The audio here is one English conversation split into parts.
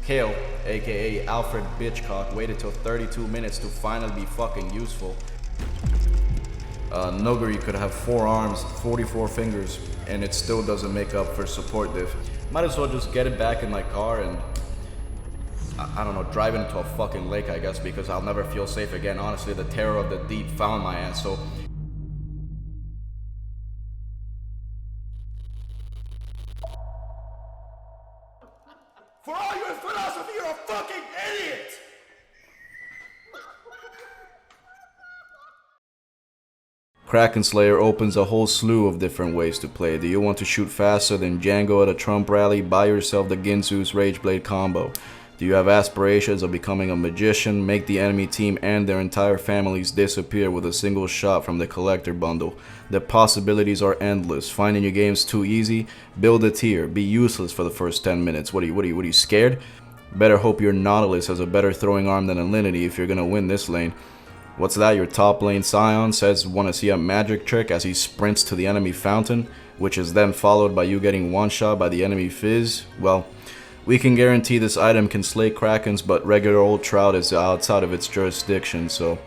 Kale, aka Alfred Bitchcock, waited till 32 minutes to finally be fucking useful. Noguri could have 4 arms, 44 fingers, and it still doesn't make up for support diff. Might as well just get it back in my car and, I don't know, drive it into a fucking lake, I guess, because I'll never feel safe again. Honestly, the terror of the deep found my ass, so... For all your philosophy, you're a fucking idiot! Kraken Slayer opens a whole slew of different ways to play. Do you want to shoot faster than Django at a Trump rally? Buy yourself the Ginsu's Rageblade combo. Do you have aspirations of becoming a magician? Make the enemy team and their entire families disappear with a single shot from the collector bundle. The possibilities are endless. Finding your games too easy? Build a tier. Be useless for the first 10 minutes. What are you scared? Better hope your Nautilus has a better throwing arm than Alinity if you're gonna win this lane. What's that? Your top lane Scion says wanna see a magic trick as he sprints to the enemy fountain, which is then followed by you getting one shot by the enemy Fizz? Well, we can guarantee this item can slay Krakens, but regular old Trout is outside of its jurisdiction, so...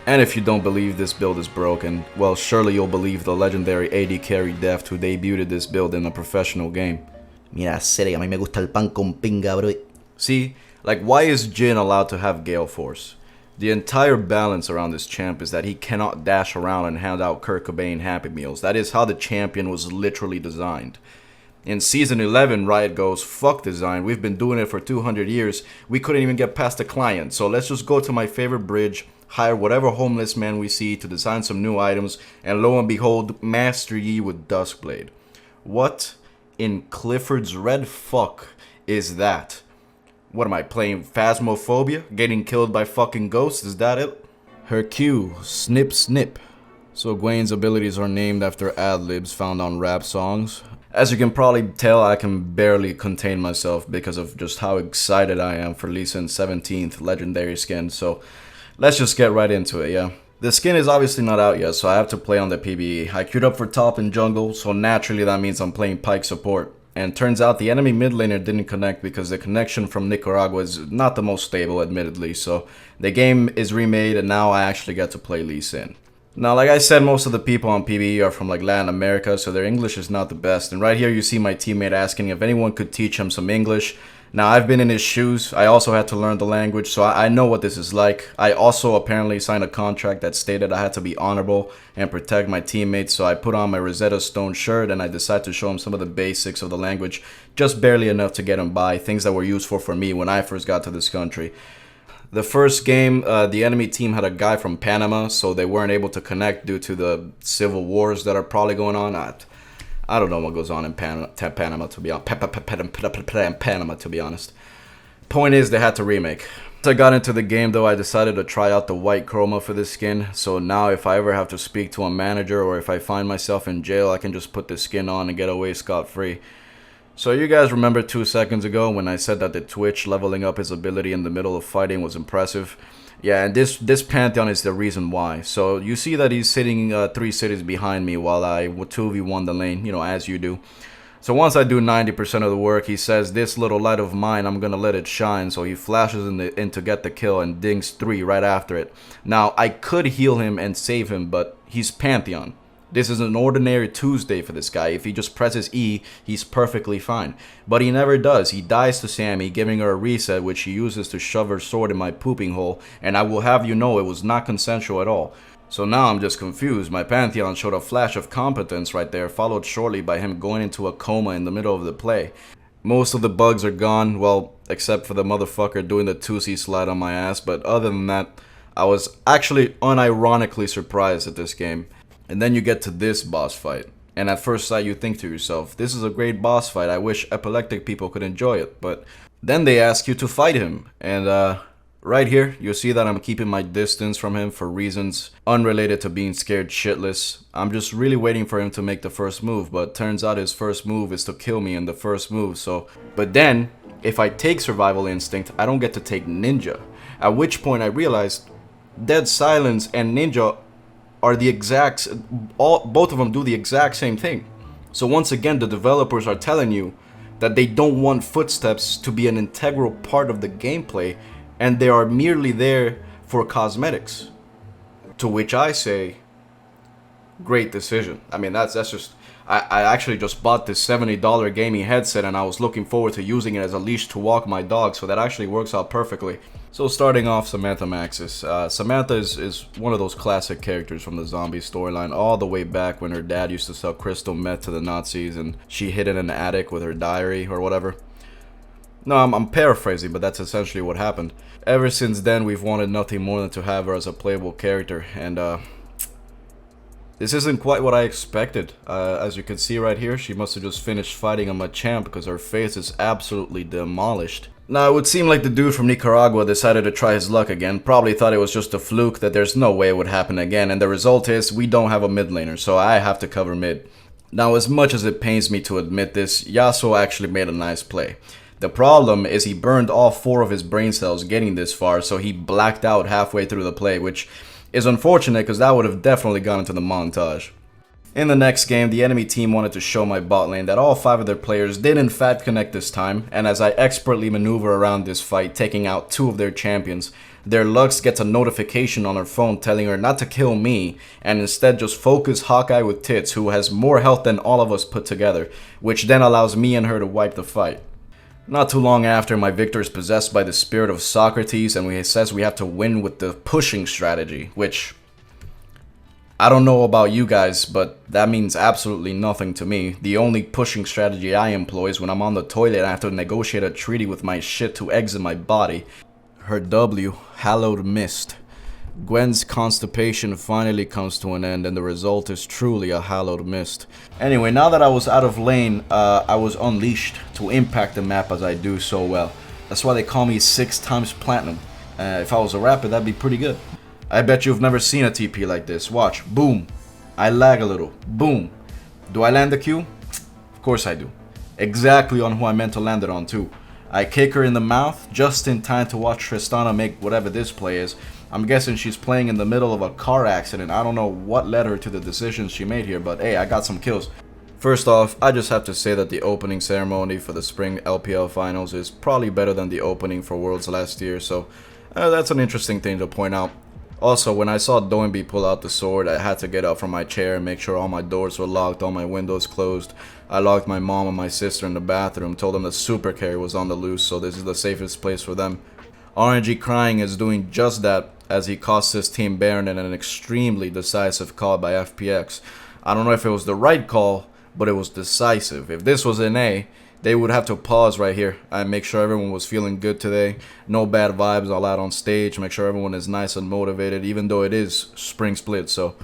And if you don't believe this build is broken, well, surely you'll believe the legendary AD carry Deft who debuted this build in a professional game. Mira, serio, a mí me gusta el pan con pinga, bro. See, like, why is Jhin allowed to have Gale Force? The entire balance around this champ is that he cannot dash around and hand out Kurt Cobain Happy Meals. That is how the champion was literally designed. In Season 11, Riot goes, fuck design, we've been doing it for 200 years, we couldn't even get past the client, so let's just go to my favorite bridge, hire whatever homeless man we see to design some new items, and lo and behold, Master Yi with Duskblade. What in Clifford's red fuck is that? What am I playing, Phasmophobia? Getting killed by fucking ghosts, is that it? Her Q, Snip Snip. So Gwen's abilities are named after ad-libs found on rap songs. As you can probably tell, I can barely contain myself because of just how excited I am for Lee Sin's 17th legendary skin, so let's just get right into it, yeah? The skin is obviously not out yet, so I have to play on the PvE. I queued up for top and jungle, so naturally that means I'm playing Pyke support. And turns out the enemy mid laner didn't connect because the connection from Nicaragua is not the most stable, admittedly, so the game is remade and now I actually get to play Lee Sin. Now, like I said, most of the people on PvE are from like Latin America, so their English is not the best. And right here you see my teammate asking if anyone could teach him some English. Now, I've been in his shoes. I also had to learn the language, so I know what this is like. I also apparently signed a contract that stated I had to be honorable and protect my teammates, so I put on my Rosetta Stone shirt and I decided to show him some of the basics of the language, just barely enough to get him by, things that were useful for me when I first got to this country. The first game, the enemy team had a guy from Panama, so they weren't able to connect due to the civil wars that are probably going on. I don't know what goes on in Panama, to be honest. Panama, to be honest. Point is, they had to remake. Once I got into the game, though, I decided to try out the white chroma for this skin. So now, if I ever have to speak to a manager or if I find myself in jail, I can just put this skin on and get away scot-free. So you guys remember 2 seconds ago when I said that the Twitch leveling up his ability in the middle of fighting was impressive? Yeah, and this Pantheon is the reason why. So you see that he's sitting 3 cities behind me while I 2v1 the lane, you know, as you do. So once I do 90% of the work, he says, this little light of mine, I'm gonna let it shine. So he flashes in to get the kill and dings 3 right after it. Now, I could heal him and save him, but he's Pantheon. This is an ordinary Tuesday for this guy. If he just presses E, he's perfectly fine. But he never does. He dies to Sammy, giving her a reset, which she uses to shove her sword in my pooping hole. And I will have you know it was not consensual at all. So now I'm just confused. My Pantheon showed a flash of competence right there, followed shortly by him going into a coma in the middle of the play. Most of the bugs are gone, well, except for the motherfucker doing the 2C slide on my ass. But other than that, I was actually unironically surprised at this game. And then you get to this boss fight. And at first sight you think to yourself, this is a great boss fight, I wish epileptic people could enjoy it. But then they ask you to fight him. And right here, you'll see that I'm keeping my distance from him for reasons unrelated to being scared shitless. I'm just really waiting for him to make the first move. But turns out his first move is to kill me in the first move. So, but then, if I take Survival Instinct, I don't get to take Ninja. At which point I realized Dead Silence and Ninja are the both of them do the exact same thing. So once again, the developers are telling you, that they don't want footsteps to be an integral part of the gameplay, and they are merely there for cosmetics. To which I say, great decision. I mean, that's just... I actually just bought this $70 gaming headset, and I was looking forward to using it as a leash to walk my dog, so that actually works out perfectly. So starting off, Samantha Maxis. Samantha is one of those classic characters from the zombie storyline, all the way back when her dad used to sell crystal meth to the Nazis, and she hid in an attic with her diary or whatever. No, I'm paraphrasing, but that's essentially what happened. Ever since then, we've wanted nothing more than to have her as a playable character, and this isn't quite what I expected. As you can see right here, she must have just finished fighting a Machamp because her face is absolutely demolished. Now, it would seem like the dude from Nicaragua decided to try his luck again, probably thought it was just a fluke, that there's no way it would happen again, and the result is, we don't have a mid laner, so I have to cover mid. Now, as much as it pains me to admit this, Yasuo actually made a nice play. The problem is he burned all 4 of his brain cells getting this far, so he blacked out halfway through the play, which is unfortunate because that would have definitely gone into the montage. In the next game, the enemy team wanted to show my bot lane that all 5 of their players did in fact connect this time, and as I expertly maneuver around this fight, taking out 2 of their champions, their Lux gets a notification on her phone telling her not to kill me, and instead just focus Hawkeye with Tits, who has more health than all of us put together, which then allows me and her to wipe the fight. Not too long after, my Victor is possessed by the spirit of Socrates, and he says we have to win with the pushing strategy, which... I don't know about you guys, but that means absolutely nothing to me. The only pushing strategy I employ is when I'm on the toilet and I have to negotiate a treaty with my shit to exit my body. Her W, Hallowed Mist. Gwen's constipation finally comes to an end, and the result is truly a hallowed mist. Anyway, now that I was out of lane, I was unleashed to impact the map as I do so well. That's why they call me 6 times platinum. If I was a rapper, that'd be pretty good. I bet you've never seen a TP like this. Watch. Boom. I lag a little. Boom. Do I land the Q? Of course I do. Exactly on who I meant to land it on too. I kick her in the mouth just in time to watch Tristana make whatever this play is. I'm guessing she's playing in the middle of a car accident. I don't know what led her to the decisions she made here, but hey, I got some kills. First off, I just have to say that the opening ceremony for the spring LPL finals is probably better than the opening for Worlds last year, so that's an interesting thing to point out. Also, when I saw Doinby pull out the sword, I had to get up from my chair and make sure all my doors were locked, all my windows closed. I locked my mom and my sister in the bathroom, told them the super carry was on the loose, so this is the safest place for them. RNG Crying is doing just that, as he cost his team Baron in an extremely decisive call by FPX. I don't know if it was the right call, but it was decisive. If this was an A, they would have to pause right here and make sure everyone was feeling good today. No bad vibes all out on stage. Make sure everyone is nice and motivated, even though it is spring split. So,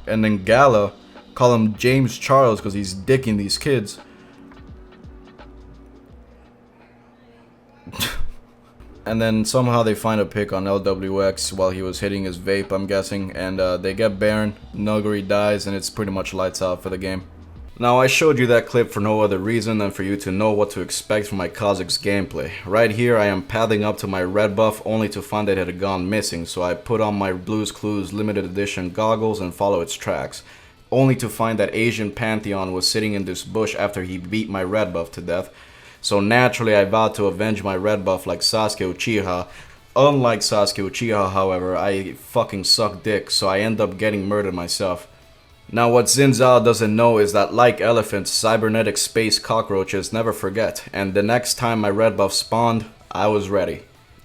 and then Gala, call him James Charles because he's dicking these kids. And then somehow they find a pick on LWX while he was hitting his vape, I'm guessing. And they get Baron, Nuggery dies, and it's pretty much lights out for the game. Now, I showed you that clip for no other reason than for you to know what to expect from my Kha'Zix gameplay. Right here, I am pathing up to my red buff only to find that it had gone missing, so I put on my Blue's Clues limited edition goggles and follow its tracks. Only to find that Asian Pantheon was sitting in this bush after he beat my red buff to death. So naturally, I vowed to avenge my red buff like Sasuke Uchiha. Unlike Sasuke Uchiha, however, I fucking suck dick, so I end up getting murdered myself. Now, what Zinzal doesn't know is that, like elephants, cybernetic space cockroaches never forget, and the next time my red buff spawned, I was ready.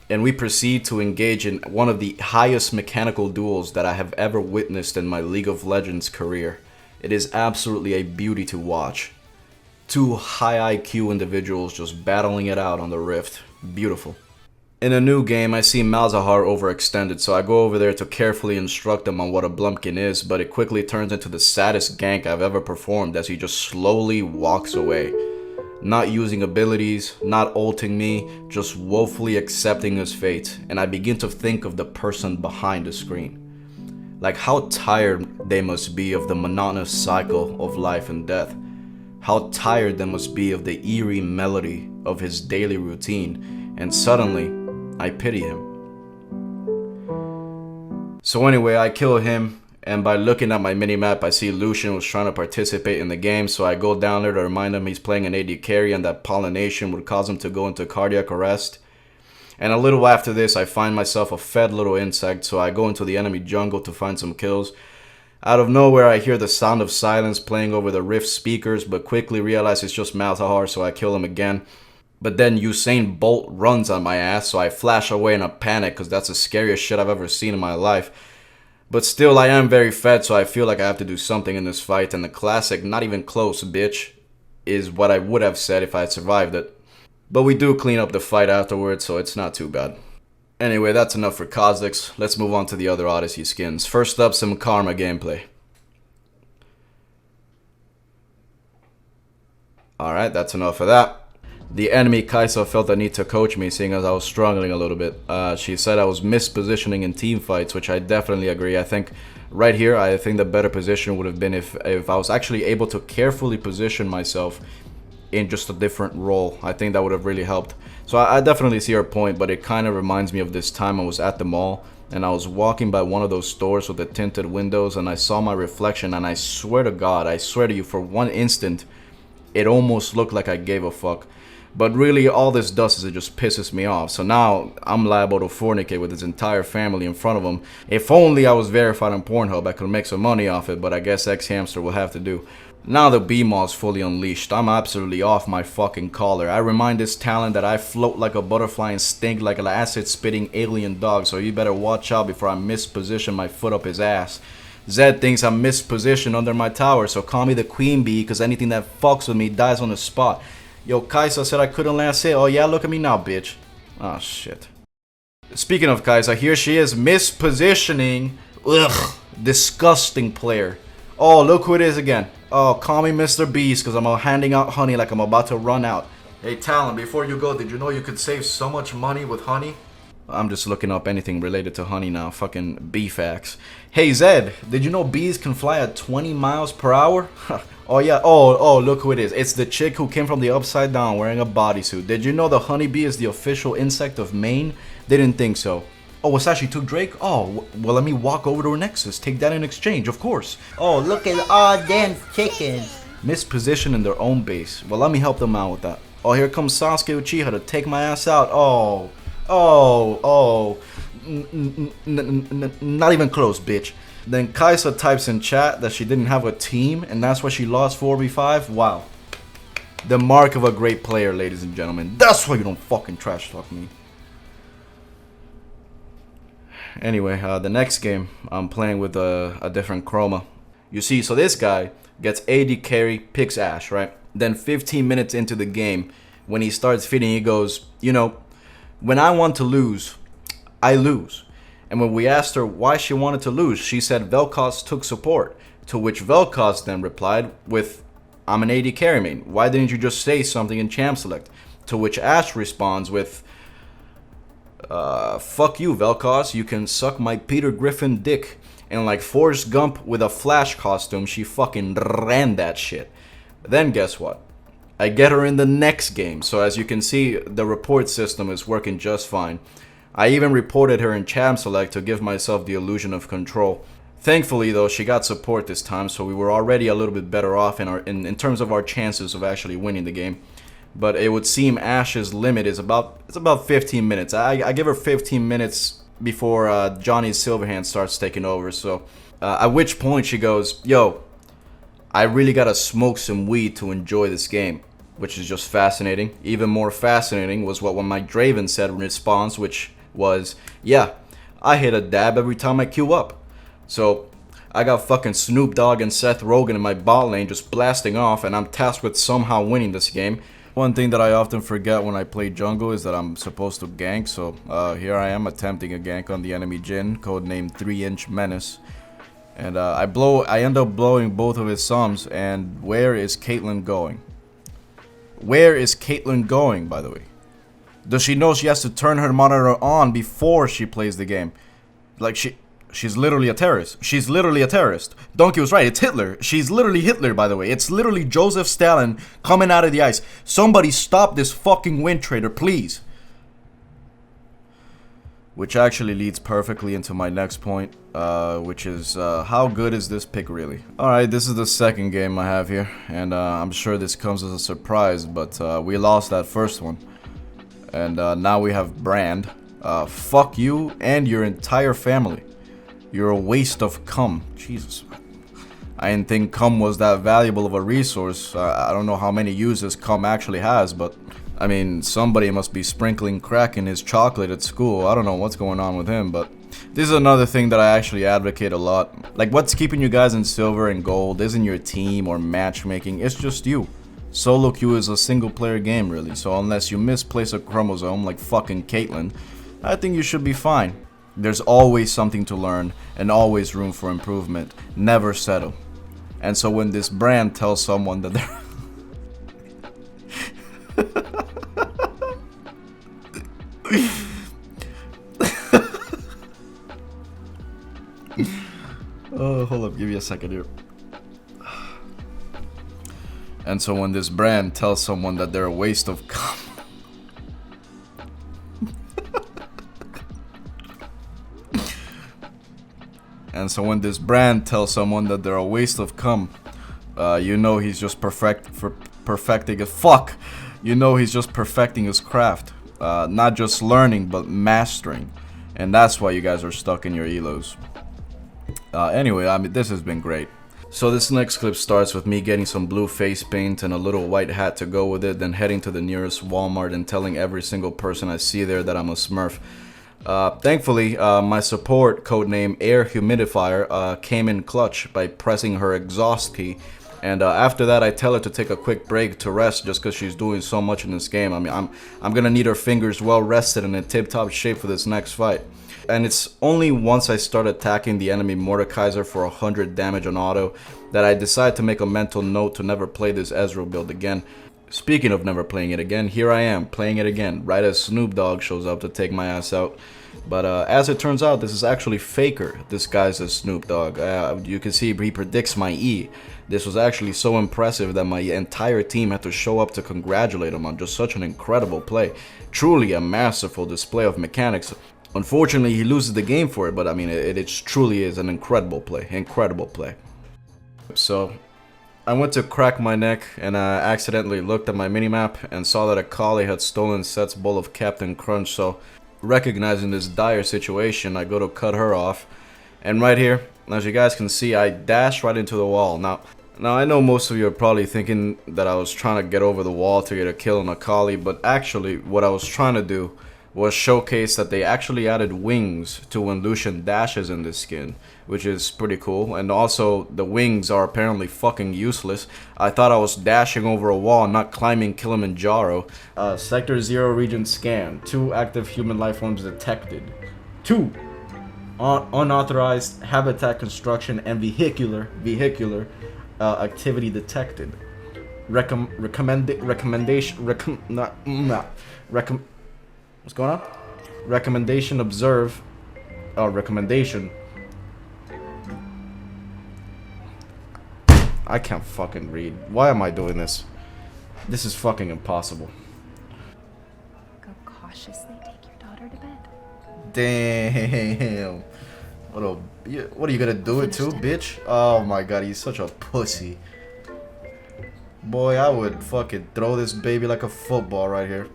And we proceed to engage in one of the highest mechanical duels that I have ever witnessed in my League of Legends career. It is absolutely a beauty to watch. 2 high IQ individuals just battling it out on the rift. Beautiful. In a new game, I see Malzahar overextended, so I go over there to carefully instruct him on what a Blumpkin is, but it quickly turns into the saddest gank I've ever performed as he just slowly walks away. Not using abilities, not ulting me, just woefully accepting his fate, and I begin to think of the person behind the screen. Like how tired they must be of the monotonous cycle of life and death. How tired they must be of the eerie melody of his daily routine, and suddenly, I pity him. So anyway, I kill him, And by looking at my minimap, I see Lucian was trying to participate in the game, so I go down there to remind him he's playing an AD carry and that pollination would cause him to go into cardiac arrest. And a little after this, I find myself a fed little insect, so I go into the enemy jungle to find some kills. Out of nowhere, I hear the sound of silence playing over the Rift speakers, but quickly realize it's just Malzahar, so I kill him again. But then Usain Bolt runs on my ass, so I flash away in a panic because that's the scariest shit I've ever seen in my life. But still, I am very fed, so I feel like I have to do something in this fight, and the classic, not even close, bitch, is what I would have said if I had survived it. But we do clean up the fight afterwards, so it's not too bad. Anyway, that's enough for Kha'zix. Let's move on to the other Odyssey skins. First up, some Karma gameplay. Alright, that's enough of that. The enemy Kaisa felt the need to coach me, seeing as I was struggling a little bit. She said I was mispositioning in team fights, which I definitely agree. I think right here, I think the better position would have been if I was actually able to carefully position myself in just a different role. I think that would have really helped. So I definitely see her point, but it kind of reminds me of this time I was at the mall and I was walking by one of those stores with the tinted windows and I saw my reflection, and I swear to God, I swear to you, for one instant, it almost looked like I gave a fuck. But really, all this does is it just pisses me off. So now I'm liable to fornicate with his entire family in front of him. If only I was verified on Pornhub, I could make some money off it, but I guess X-Hamster will have to do. Now the B-Maw is fully unleashed. I'm absolutely off my fucking collar. I remind this talent that I float like a butterfly and stink like an acid-spitting alien dog, so you better watch out before I misposition my foot up his ass. Zed thinks I'm mispositioned under my tower, so call me the queen bee, cause anything that fucks with me dies on the spot. Yo, Kaisa said I couldn't last hit. Oh yeah, look at me now, bitch. Oh shit. Speaking of Kaisa, here she is mispositioning. Ugh, disgusting player. Oh, look who it is again. Oh, call me Mr. Beast, because I'm handing out honey like I'm about to run out. Hey, Talon, before you go, did you know you could save so much money with honey? I'm just looking up anything related to honey now. Fucking bee facts. Hey, Zed, did you know bees can fly at 20 miles per hour? Oh, yeah. Oh, look who it is. It's the chick who came from the upside down wearing a bodysuit. Did you know the honeybee is the official insect of Maine? Didn't think so. Oh, what's that? She took Drake? Oh, well, let me walk over to her Nexus. Take that in exchange, of course. Oh, look at all them chickens. Mispositioned in their own base. Well, let me help them out with that. Oh, here comes Sasuke Uchiha to take my ass out. Not even close, bitch. Then Kaisa types in chat that she didn't have a team, and that's why she lost 4v5. Wow. The mark of a great player, ladies and gentlemen. That's why you don't fucking trash talk me. Anyway, the next game, I'm playing with a different chroma. You see, so this guy gets AD carry, picks Ashe, right? Then 15 minutes into the game, when he starts feeding, he goes, you know, when I want to lose, I lose. And when we asked her why she wanted to lose, she said Vel'Koz took support. To which Vel'Koz then replied with, I'm an AD carry main. Why didn't you just say something in Champ Select? To which Ashe responds with, fuck you, Vel'Koz. You can suck my Peter Griffin dick. And like Forrest Gump with a Flash costume, she fucking ran that shit. Then guess what? I get her in the next game. So as you can see, the report system is working just fine. I even reported her in Champ Select to give myself the illusion of control. Thankfully though, she got support this time, so we were already a little bit better off in terms of our chances of actually winning the game. But it would seem Ashe's limit is about 15 minutes. I give her 15 minutes before Johnny's Silverhand starts taking over. So at which point she goes, yo, I really gotta smoke some weed to enjoy this game. Which is just fascinating. Even more fascinating was what my Draven said in response, which was, yeah, I hit a dab every time I queue up. So I got fucking Snoop Dogg and Seth Rogen in my bot lane just blasting off, and I'm tasked with somehow winning this game. One thing that I often forget when I play jungle is that I'm supposed to gank, so here I am attempting a gank on the enemy Jhin, codenamed 3-inch Menace. And I end up blowing both of his sums, and where is Caitlyn going? Where is Caitlyn going, by the way? Does she know she has to turn her monitor on before she plays the game? Like, she's literally a terrorist. She's literally a terrorist. Donkey was right, it's Hitler. She's literally Hitler, by the way. It's literally Joseph Stalin coming out of the ice. Somebody stop this fucking wind trader, please. which actually leads perfectly into my next point, which is how good is this pick really? Alright, this is the second game I have here, and I'm sure this comes as a surprise, but we lost that first one. And now we have Brand. Fuck you and your entire family. You're a waste of cum. Jesus. I didn't think cum was that valuable of a resource. I don't know how many uses cum actually has, but I mean, somebody must be sprinkling crack in his chocolate at school. I don't know what's going on with him, but this is another thing that I actually advocate a lot. Like, what's keeping you guys in silver and gold isn't your team or matchmaking, it's just you. Solo queue is a single player game really, so unless you misplace a chromosome like fucking Caitlyn, I think you should be fine. There's always something to learn and always room for improvement. Never settle. And so when this Brand tells someone that they're oh, hold up, give me a second here. And so when this Brand tells someone that they're a waste of cum. And so when this Brand tells someone that they're a waste of cum, you know he's just perfecting his fuck. You know he's just perfecting his craft. Not just learning, but mastering. And that's why you guys are stuck in your elos. Anyway, I mean, this has been great. So this next clip starts with me getting some blue face paint and a little white hat to go with it, then heading to the nearest Walmart and telling every single person I see there that I'm a smurf. Thankfully, my support, codename Air Humidifier, came in clutch by pressing her exhaust key. And after that, I tell her to take a quick break to rest just because she's doing so much in this game. I mean, I'm gonna need her fingers well rested and in tip-top shape for this next fight. And it's only once I start attacking the enemy Mordekaiser for 100 damage on auto that I decide to make a mental note to never play this Ezreal build again. Speaking of never playing it again, here I am playing it again, right as Snoop Dogg shows up to take my ass out. But as it turns out, this is actually Faker disguised as Snoop Dogg. You can see he predicts my E. This was actually so impressive that my entire team had to show up to congratulate him on just such an incredible play. Truly a masterful display of mechanics. Unfortunately, he loses the game for it, but I mean, it truly is an incredible play. Incredible play. So, I went to crack my neck and I accidentally looked at my minimap and saw that Akali had stolen Set's bowl of Captain Crunch, so recognizing this dire situation, I go to cut her off. And right here, as you guys can see, I dash right into the wall. Now I know most of you are probably thinking that I was trying to get over the wall to get a kill on Akali, but actually what I was trying to do was showcase that they actually added wings to when Lucian dashes in this skin, which is pretty cool. And also, the wings are apparently fucking useless. I thought I was dashing over a wall, not climbing Kilimanjaro. Sector 0 region scan. 2 active human life forms detected. 2 unauthorized habitat construction and vehicular activity detected. What's going on? Recommendation observe. Oh, recommendation. I can't fucking read. Why am I doing this? This is fucking impossible. Go cautiously take your daughter to bed. Damn. What are you gonna do it too, bitch? Oh my god, he's such a pussy. Boy, I would fucking throw this baby like a football right here.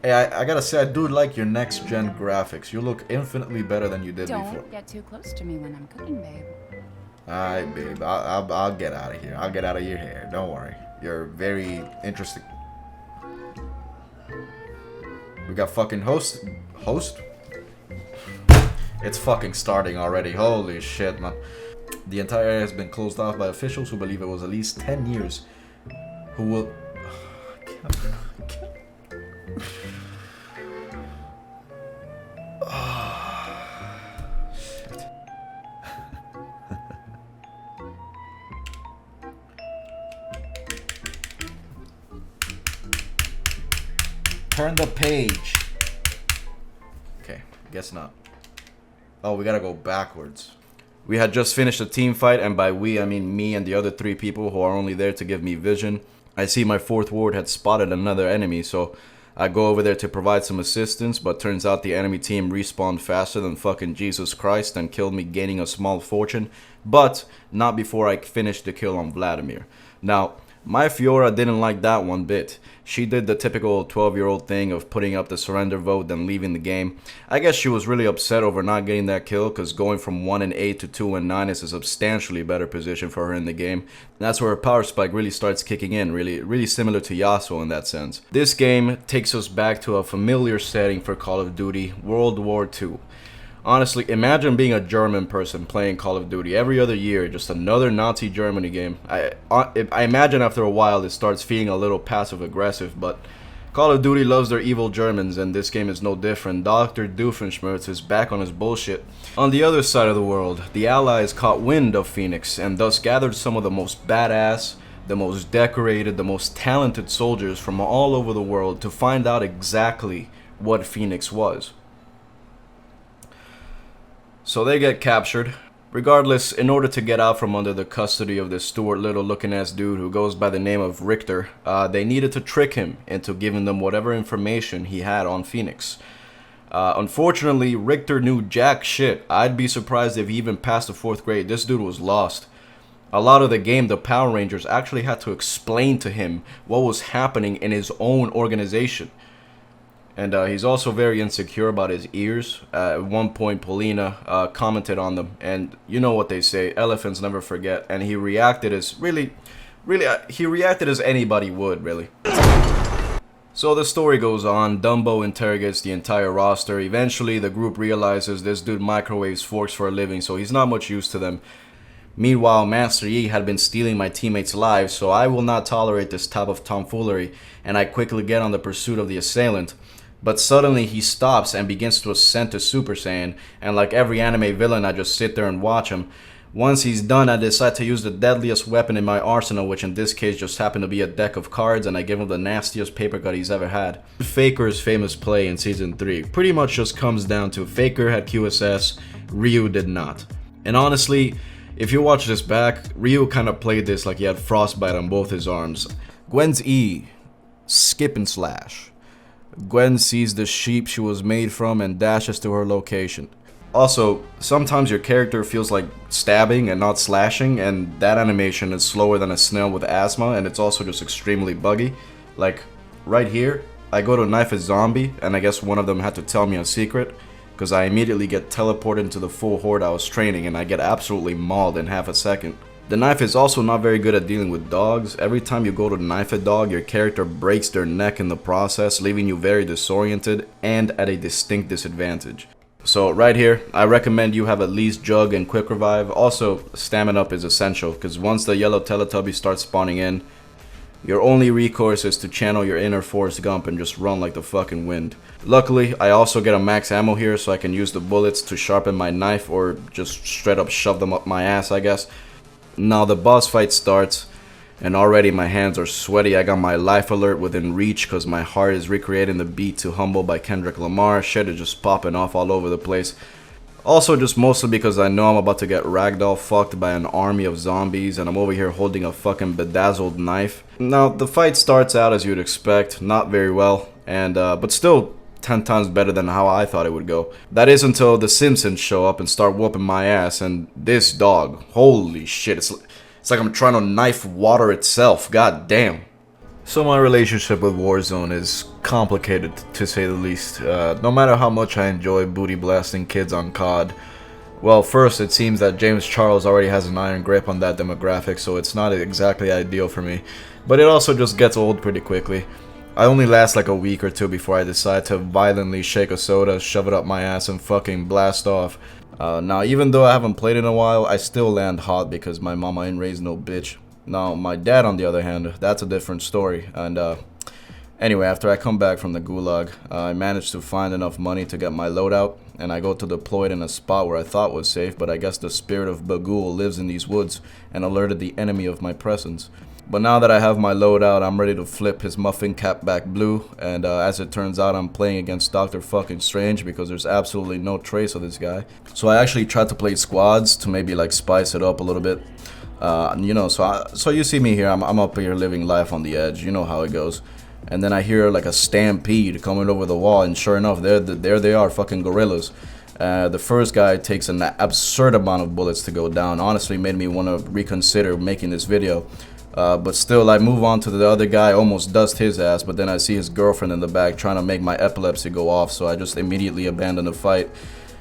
Hey, I gotta say, I do like your next gen graphics. You look infinitely better than you did before. Don't get too close to me when I'm cooking, babe. Alright, babe. I'll get out of here. I'll get out of your hair. Don't worry. You're very interesting. We got fucking host? It's fucking starting already. Holy shit, man. The entire area has been closed off by officials who believe it was at least 10 years. Who will... Turn the page. Okay, guess not. Oh, we gotta go backwards. We had just finished a team fight, and by we, I mean me and the other 3 people who are only there to give me vision. I see my 4th ward had spotted another enemy, so I go over there to provide some assistance, but turns out the enemy team respawned faster than fucking Jesus Christ and killed me, gaining a small fortune, but not before I finished the kill on Vladimir. Now, my Fiora didn't like that one bit. She did the typical 12-year-old thing of putting up the surrender vote then leaving the game. I guess she was really upset over not getting that kill, because going from 1-8 to 2-9 is a substantially better position for her in the game. That's where her power spike really starts kicking in, really similar to Yasuo in that sense. This game takes us back to a familiar setting for Call of Duty, World War II. Honestly, imagine being a German person playing Call of Duty every other year, just another Nazi Germany game. I imagine after a while it starts feeling a little passive-aggressive, but Call of Duty loves their evil Germans, and this game is no different. Dr. Doofenshmirtz is back on his bullshit. On the other side of the world, the Allies caught wind of Phoenix, and thus gathered some of the most badass, the most decorated, the most talented soldiers from all over the world to find out exactly what Phoenix was. So they get captured. Regardless, in order to get out from under the custody of this Stuart Little looking ass dude who goes by the name of Richter, they needed to trick him into giving them whatever information he had on Phoenix. Unfortunately, Richter knew jack shit. I'd be surprised if he even passed the 4th grade. This dude was lost. A lot of the game, the Power Rangers actually had to explain to him what was happening in his own organization. And he's also very insecure about his ears. At one point, Paulina commented on them, and you know what they say, elephants never forget. And he reacted as he reacted as anybody would, really. So the story goes on. Dumbo interrogates the entire roster. Eventually, the group realizes this dude microwaves forks for a living, so he's not much use to them. Meanwhile, Master Yi had been stealing my teammates' lives, so I will not tolerate this type of tomfoolery, and I quickly get on the pursuit of the assailant. But suddenly he stops and begins to ascend to Super Saiyan, and like every anime villain, I just sit there and watch him. Once he's done, I decide to use the deadliest weapon in my arsenal, which in this case just happened to be a deck of cards, and I give him the nastiest paper cut he's ever had. Faker's famous play in Season 3 pretty much just comes down to Faker had QSS, Ryu did not. And honestly, if you watch this back, Ryu kind of played this like he had frostbite on both his arms. Gwen's E, skip and slash. Gwen sees the sheep she was made from and dashes to her location. Also, sometimes your character feels like stabbing and not slashing, and that animation is slower than a snail with asthma, and it's also just extremely buggy. Like, right here, I go to knife a zombie, and I guess one of them had to tell me a secret, because I immediately get teleported into the full horde I was training, and I get absolutely mauled in half a second. The knife is also not very good at dealing with dogs. Every time you go to knife a dog, your character breaks their neck in the process, leaving you very disoriented and at a distinct disadvantage. So right here, I recommend you have at least Jug and Quick Revive. Also, Stamina Up is essential, because once the yellow Teletubby starts spawning in, your only recourse is to channel your inner Forrest Gump and just run like the fucking wind. Luckily, I also get a max ammo here, so I can use the bullets to sharpen my knife or just straight up shove them up my ass, I guess. Now the boss fight starts, and already my hands are sweaty. I got my life alert within reach because my heart is recreating the beat to Humble by Kendrick Lamar. Shit is just popping off all over the place. Also just mostly because I know I'm about to get ragdoll fucked by an army of zombies, and I'm over here holding a fucking bedazzled knife. Now the fight starts out as you'd expect, not very well, and but still 10 times better than how I thought it would go. That is until the Simpsons show up and start whooping my ass, and this dog, holy shit, it's like I'm trying to knife water itself, god damn. So my relationship with Warzone is complicated, to say the least. No matter how much I enjoy booty blasting kids on COD, well, first it seems that James Charles already has an iron grip on that demographic, so it's not exactly ideal for me. But it also just gets old pretty quickly. I only last like a week or two before I decide to violently shake a soda, shove it up my ass, and fucking blast off. Now, even though I haven't played in a while, I still land hot because my mama ain't raised no bitch. Now, my dad, on the other hand, that's a different story. And anyway, after I come back from the gulag, I managed to find enough money to get my loadout, and I go to deploy it in a spot where I thought was safe, but I guess the spirit of Bagul lives in these woods and alerted the enemy of my presence. But now that I have my loadout, I'm ready to flip his muffin cap back blue, and as it turns out, I'm playing against Dr. fucking Strange because there's absolutely no trace of this guy. So I actually tried to play squads to maybe like spice it up a little bit. You know, so you see me here, I'm up here living life on the edge, you know how it goes. And then I hear like a stampede coming over the wall, and sure enough, there they are, fucking gorillas. The first guy takes an absurd amount of bullets to go down. Honestly, made me want to reconsider making this video. But still, I move on to the other guy, almost dust his ass, but then I see his girlfriend in the back trying to make my epilepsy go off, so I just immediately abandon the fight.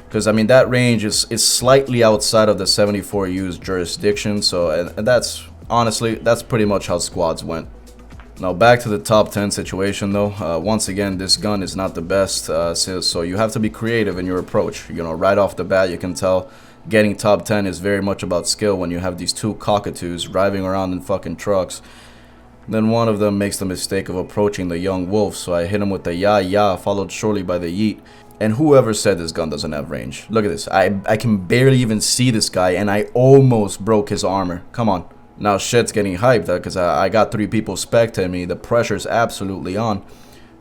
Because, I mean, that range is slightly outside of the 74U's jurisdiction, so, and that's, honestly, that's pretty much how squads went. Now, back to the top 10 situation, though. Once again, this gun is not the best, so you have to be creative in your approach. You know, right off the bat, you can tell getting top 10 is very much about skill when you have these two cockatoos driving around in fucking trucks. Then one of them makes the mistake of approaching the young wolf, so I hit him with the ya, followed shortly by the yeet. And whoever said this gun doesn't have range? Look at this. I can barely even see this guy, and I almost broke his armor. Come on. Now shit's getting hyped because I got 3 people spectating me. The pressure's absolutely on.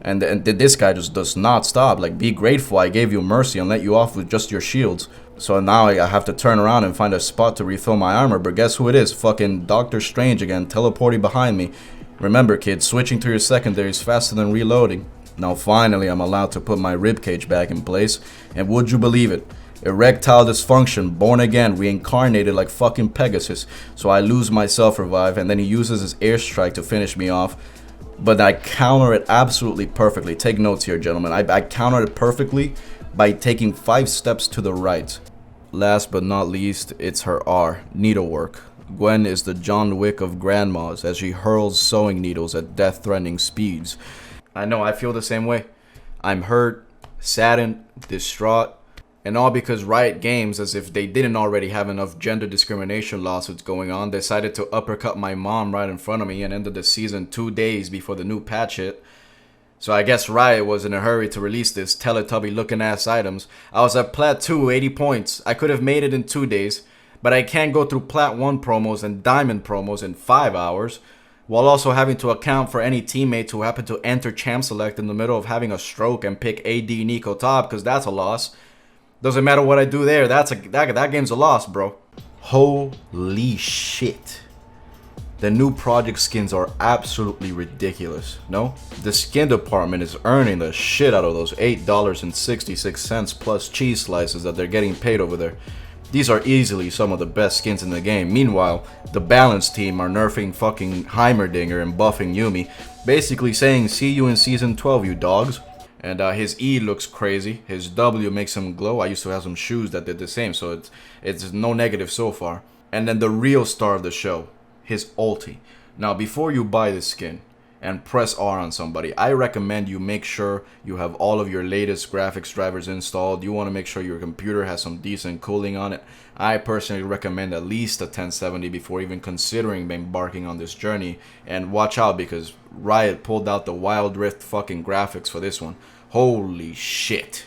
And this guy just does not stop. Like, be grateful I gave you mercy and let you off with just your shields. So now I have to turn around and find a spot to refill my armor. But guess who it is? Fucking Doctor Strange again, teleporting behind me. Remember, kids, switching to your secondary is faster than reloading. Now finally I'm allowed to put my ribcage back in place. And would you believe it? Erectile dysfunction, born again, reincarnated like fucking Pegasus. So I lose my self-revive, and then he uses his airstrike to finish me off. But I counter it absolutely perfectly. Take notes here, gentlemen. I counter it perfectly by taking 5 steps to the right. Last but not least, it's her R, needlework. Gwen is the John Wick of grandmas as she hurls sewing needles at death-threatening speeds. I know, I feel the same way. I'm hurt, saddened, distraught, and all because Riot Games, as if they didn't already have enough gender discrimination lawsuits going on, decided to uppercut my mom right in front of me and ended the season 2 days before the new patch hit. So I guess Riot was in a hurry to release this Teletubby looking ass items. I was at Plat 2, 80 points. I could have made it in 2 days, but I can't go through Plat 1 promos and Diamond promos in 5 hours, while also having to account for any teammates who happen to enter Champ Select in the middle of having a stroke and pick AD Nico top, because that's a loss. Doesn't matter what I do there, that game's a loss, bro. Holy shit. The new project skins are absolutely ridiculous, no? The skin department is earning the shit out of those $8.66 plus cheese slices that they're getting paid over there. These are easily some of the best skins in the game. Meanwhile, the balance team are nerfing fucking Heimerdinger and buffing Yumi, basically saying, see you in season 12, you dogs. And his E looks crazy. His W makes him glow. I used to have some shoes that did the same, so it's no negative so far. And then the real star of the show, his ulti. Now, before you buy this skin and press R on somebody, I recommend you make sure you have all of your latest graphics drivers installed. You want to make sure your computer has some decent cooling on it. I personally recommend at least a 1070 before even considering embarking on this journey. And watch out, because Riot pulled out the Wild Rift fucking graphics for this one. Holy shit.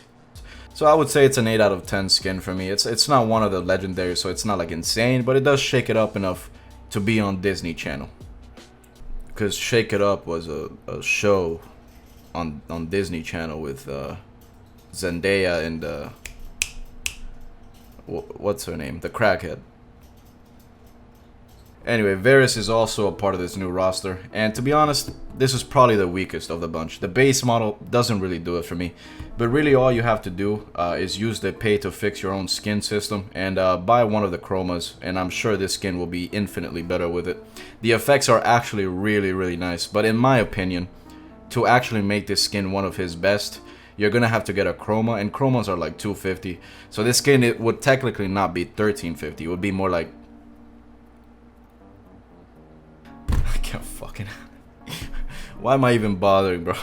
So I would say it's an 8 out of 10 skin for me. It's not one of the legendaries, so it's not like insane, but it does shake it up enough to be on Disney Channel. Because Shake It Up was a show on Disney Channel with Zendaya and what's her name? The crackhead. Anyway, Varus is also a part of this new roster, and to be honest, this is probably the weakest of the bunch. The base model doesn't really do it for me, but really all you have to do is use the pay to fix your own skin system and buy one of the chromas, and I'm sure this skin will be infinitely better with it. The effects are actually really nice, but in my opinion, to actually make this skin one of his best, you're gonna have to get a chroma, and chromas are like $250. So this skin, it would technically not be $1350. It would be more like, I can't fucking. Why am I even bothering, bro?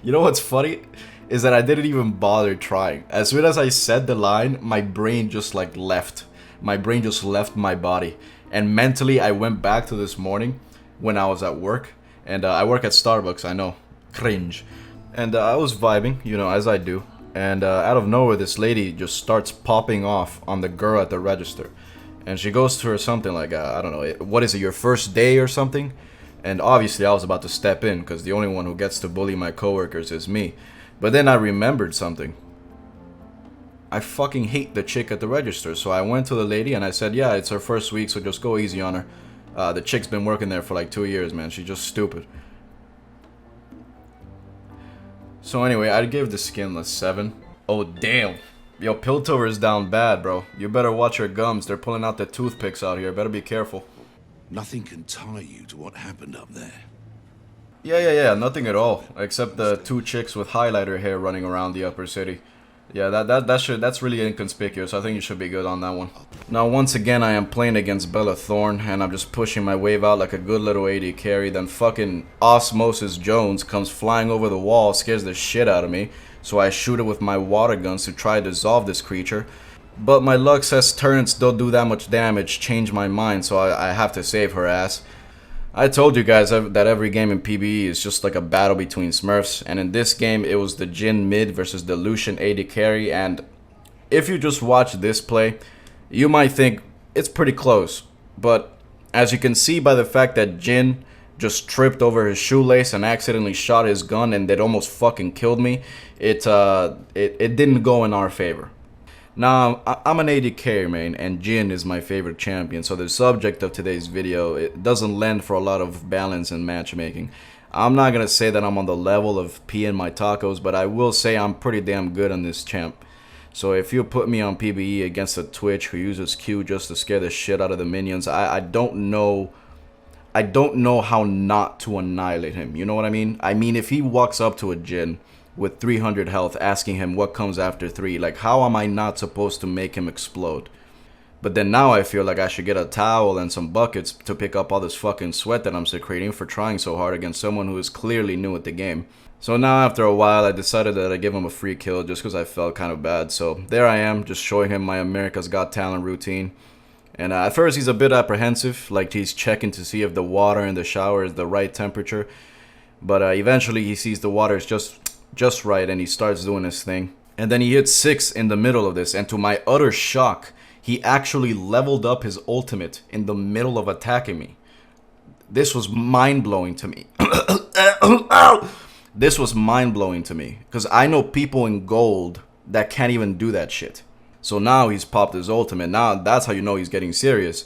You know what's funny? Is that I didn't even bother trying. As soon as I said the line, my brain just like left. My brain just left my body. And mentally, I went back to this morning when I was at work. And I work at Starbucks, I know. Cringe. And I was vibing, you know, as I do. And out of nowhere, this lady just starts popping off on the girl at the register. And she goes to her something like, I don't know, what is it, your first day or something? And obviously I was about to step in, because the only one who gets to bully my coworkers is me. But then I remembered something. I fucking hate the chick at the register. So I went to the lady and I said, yeah, it's her first week, so just go easy on her. The chick's been working there for like 2 years, man. She's just stupid. So anyway, I'd give the skin a 7. Oh damn. Yo, Piltover is down bad, bro. You better watch your gums. They're pulling out the toothpicks out here. Better be careful. Nothing can tie you to what happened up there. Yeah, nothing at all. Except the 2 chicks with highlighter hair running around the upper city. Yeah, that's really inconspicuous. I think you should be good on that one. Now, once again, I am playing against Bella Thorne, and I'm just pushing my wave out like a good little AD carry. Then fucking Osmosis Jones comes flying over the wall, scares the shit out of me. So I shoot it with my water guns to try to dissolve this creature. But my luck says turrets don't do that much damage. Change my mind, so I have to save her ass. I told you guys that every game in PvE is just like a battle between Smurfs, and in this game it was the Jhin mid versus the Lucian AD carry, and if you just watch this play, you might think it's pretty close, but as you can see by the fact that Jhin just tripped over his shoelace and accidentally shot his gun and it almost fucking killed me, it didn't go in our favor. Now, I'm an AD carry main, and Jhin is my favorite champion, so the subject of today's video, it doesn't lend for a lot of balance in matchmaking. I'm not gonna say that I'm on the level of peeing my tacos, but I will say I'm pretty damn good on this champ. So if you put me on PvE against a Twitch who uses Q just to scare the shit out of the minions, I don't know how not to annihilate him, you know what I mean? I mean, if he walks up to a Jhin with 300 health asking him what comes after 3, like how am I not supposed to make him explode? But then now I feel like I should get a towel and some buckets to pick up all this fucking sweat that I'm secreting for trying so hard against someone who is clearly new at the game. So now after a while I decided that I'd give him a free kill just because I felt kind of bad. So there I am, just showing him my America's Got Talent routine. And at first he's a bit apprehensive, like he's checking to see if the water in the shower is the right temperature. But eventually he sees the water is just right, and he starts doing his thing. And then he hits 6 in the middle of this, and to my utter shock, he actually leveled up his ultimate in the middle of attacking me. This was mind-blowing to me. This was mind-blowing to me, because I know people in gold that can't even do that shit. So now he's popped his ultimate. Now that's how you know he's getting serious.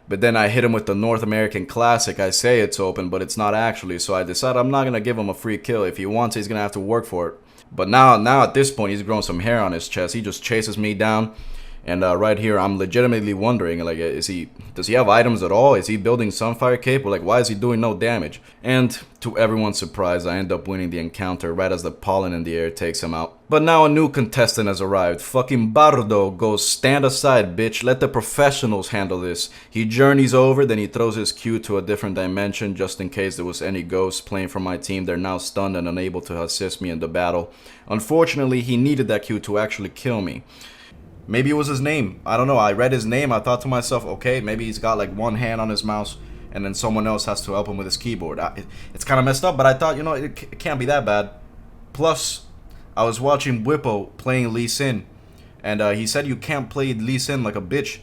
But then I hit him with the North American Classic. I say it's open, but it's not actually. So I decide I'm not going to give him a free kill. If he wants it, he's going to have to work for it. But now at this point, he's grown some hair on his chest. He just chases me down. And right here, I'm legitimately wondering, like, does he have items at all? Is he building Sunfire Cape? Or, like, why is he doing no damage? And to everyone's surprise, I end up winning the encounter right as the pollen in the air takes him out. But now a new contestant has arrived. Fucking Bardo goes, stand aside, bitch. Let the professionals handle this. He journeys over, then he throws his Q to a different dimension just in case there was any ghosts playing for my team. They're now stunned and unable to assist me in the battle. Unfortunately, he needed that Q to actually kill me. Maybe it was his name. I don't know. I read his name. I thought to myself, okay, maybe he's got like one hand on his mouse and then someone else has to help him with his keyboard. It's kind of messed up, but I thought, you know, it can't be that bad. Plus, I was watching Whippo playing Lee Sin, and he said you can't play Lee Sin like a bitch.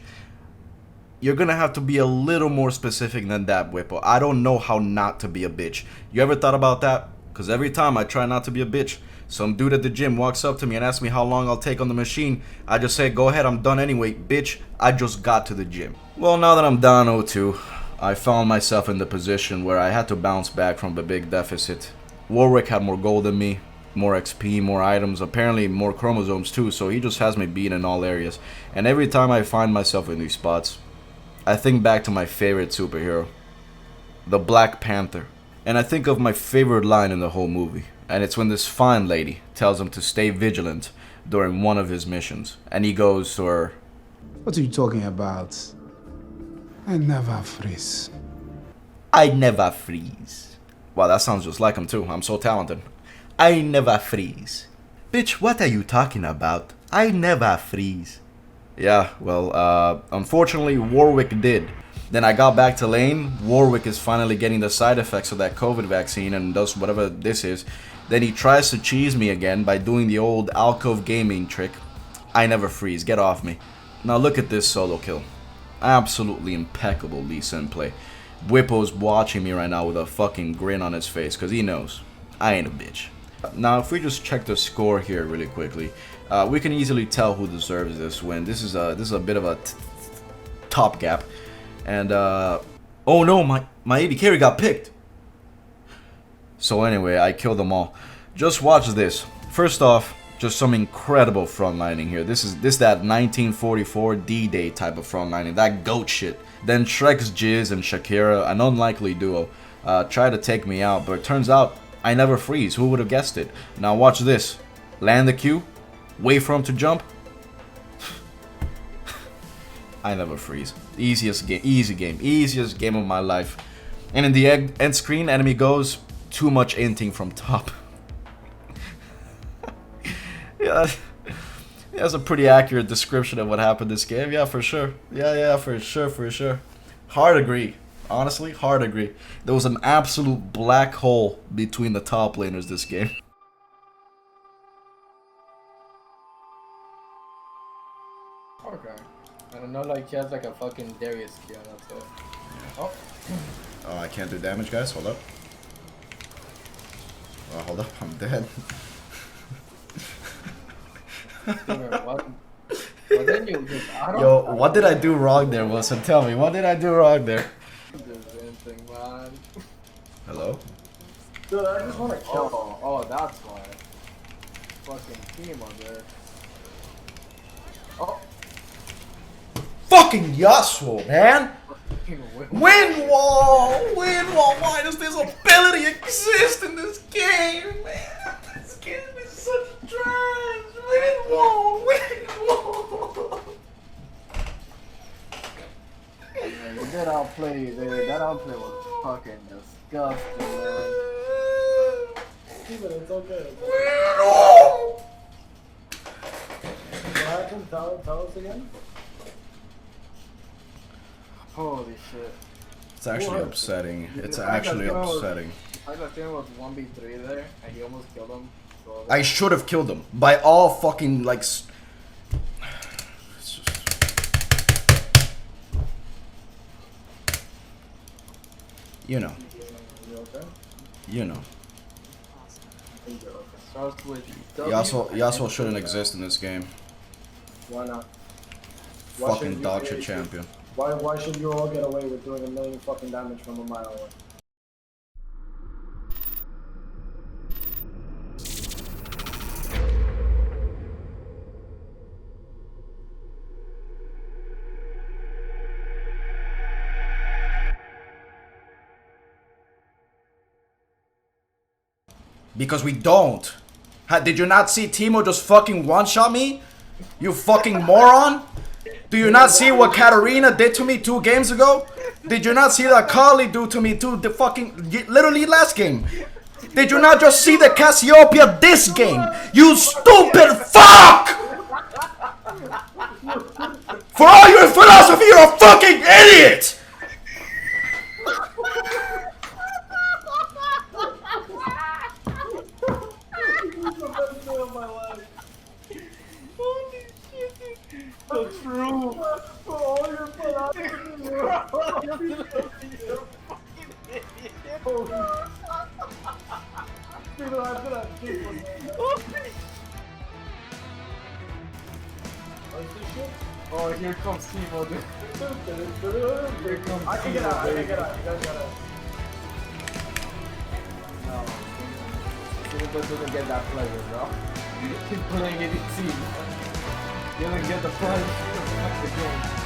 You're going to have to be a little more specific than that, Whippo. I don't know how not to be a bitch. You ever thought about that? Because every time I try not to be a bitch, some dude at the gym walks up to me and asks me how long I'll take on the machine. I just say, go ahead, I'm done anyway. Bitch, I just got to the gym. Well, now that I'm down 0-2, I found myself in the position where I had to bounce back from the big deficit. Warwick had more gold than me, more XP, more items, apparently more chromosomes too, so he just has me beat in all areas. And every time I find myself in these spots, I think back to my favorite superhero, the Black Panther. And I think of my favorite line in the whole movie. And it's when this fine lady tells him to stay vigilant during one of his missions. And he goes to her, "What are you talking about? I never freeze." I never freeze. Wow, that sounds just like him too. I'm so talented. I never freeze. Bitch, what are you talking about? I never freeze. Yeah, well, unfortunately, Warwick did. Then I got back to lane. Warwick is finally getting the side effects of that COVID vaccine and does whatever this is. Then he tries to cheese me again by doing the old alcove gaming trick. I never freeze. Get off me. Now look at this solo kill. Absolutely impeccable Lee Sin play. Whippo's watching me right now with a fucking grin on his face because he knows I ain't a bitch. Now if we just check the score here really quickly, we can easily tell who deserves this win. This is a bit of a top gap. And oh no, my AD carry got picked. So anyway, I killed them all. Just watch this. First off, just some incredible frontlining here. This that 1944 D-Day type of frontlining, that goat shit. Then Shrek's Jizz and Shakira, an unlikely duo, try to take me out, but it turns out I never freeze. Who would have guessed it? Now watch this. Land the Q, wait for him to jump. I never freeze. Easiest game, easiest game of my life. And in the end screen, enemy goes, too much inting from top. Yeah, that's a pretty accurate description of what happened this game. Yeah, for sure. Yeah, for sure. Hard agree. Honestly, hard agree. There was an absolute black hole between the top laners this game. Okay. I don't know, like he has like a fucking Darius skill, that's it. Oh. Oh, I can't do damage, guys. Hold up. Oh, hold up. I'm dead. Yo, what did I do wrong there, Wilson? Tell me, what did I do wrong there? Hello? Dude, I just wanna kill. Oh, that's why. Fucking team on there. Oh. Fucking Yasuo, man! Wind wall! Why does this ability exist in this game, man? This game is such trash! Wind wall! Man, that outplay, dude. That outplay was fucking disgusting, man. Steven, it's okay. What happened? Tell us again. Holy shit. It's actually upsetting. It's actually upsetting. I thought Steven was 1v3 there, and he almost killed him. So I should have killed him. By all fucking, like... You know. You know. Yasuo shouldn't exist in this game. Why not? Fucking dog shit champion. Why should you all get away with doing a million fucking damage from a mile away? Because we don't. Did you not see Timo just fucking one-shot me? You fucking moron? Do you not see what Katarina did to me 2 games ago? Did you not see that Kali do to me the fucking literally last game? Did you not just see the Cassiopeia this game? You stupid fuck! For all your philosophy, you're a fucking idiot! So true. For all your philosophy, you're a fucking idiot. Dude, I'm gonna kick one, man. Oh, here comes Timo, dude. Here comes I can get out, I can get out. You guys gotta... No. Timo doesn't get that pleasure, bro. Keep playing it in team. You don't get the pleasure of the game.